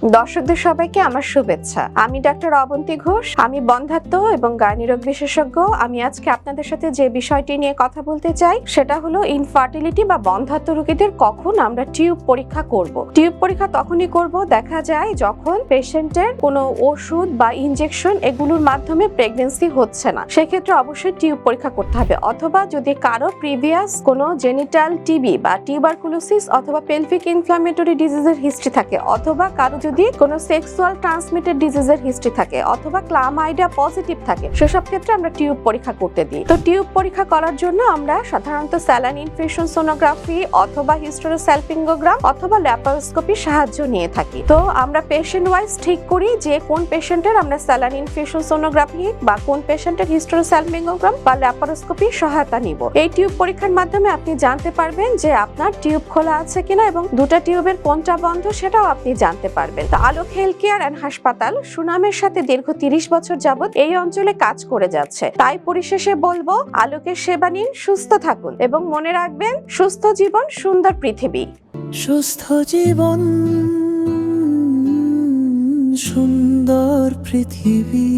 দর্শকদের সবাইকে আমার শুভেচ্ছা। আমি ডাক্তার অবন্তী ঘোষ। আমি বন্ধ্যাত্ব এবং গাইনিরোগ বিশেষজ্ঞ। আমি আজকে আপনাদের সাথে যে বিষয়টি নিয়ে কথা বলতে চাই সেটা হলো ইনফার্টিলিটি বা বন্ধ্যাত্ব রোগীদের কখন আমরা টিউব পরীক্ষা করব। টিউব পরীক্ষা তখনই করব দেখা যায় যখন পেশেন্টের কোনো ওষুধ বা ইনজেকশন এগুলোর মাধ্যমে প্রেগন্যান্সি হচ্ছে না, সেক্ষেত্রে অবশ্যই টিউব পরীক্ষা করতে হবে। অথবা যদি কারো প্রিভিয়াস কোনো জেনিটাল টিবি বা টিউবারকুলোসিস অথবা পেলভিক ইনফ্লামেটরি ডিজিজের হিস্ট্রি থাকে, অথবা কারো যদি কোনো সেক্সুয়াল ট্রান্সমিটেড ডিজিজের হিস্ট্রি থাকে, অথবা ক্লামাইডিয়া পজিটিভ থাকে, সেসব ক্ষেত্রে আমরা টিউব পরীক্ষা করতে দিই। তো টিউব পরীক্ষা করার জন্য আমরা সাধারণত স্যালাইন ইনফিউশন সোনোগ্রাফি অথবা হিস্টেরোস্যালপিঙ্গোগ্রাম অথবা ল্যাপারোস্কোপি সাহায্য নিয়ে থাকি। তো আমরা পেশেন্ট ওয়াইজ ঠিক করি যে কোন পেশেন্টের আমরা স্যালাইন ইনফিউশন সোনোগ্রাফি বা কোন পেশেন্টের হিস্টেরোস্যালপিঙ্গোগ্রাম বা ল্যাপারোস্কোপি সহায়তা নিব। এই টিউব পরীক্ষার মাধ্যমে আপনি জানতে পারবেন যে আপনার টিউব খোলা আছে কিনা এবং দুটো টিউবের কোনটা বন্ধ সেটাও আপনি জানতে পারবেন। আলোক হেলথ কেয়ার এন্ড হাসপাতাল সুনামের সাথে দীর্ঘ 30 বছর যাবত এই অঞ্চলে কাজ করে যাচ্ছে। তাই পরিশেষে বলবো, আলোকের সেবা নিন, সুস্থ থাকুন এবং মনে রাখবেন, সুস্থ জীবন সুন্দর পৃথিবী। সুস্থ জীবন সুন্দর পৃথিবী।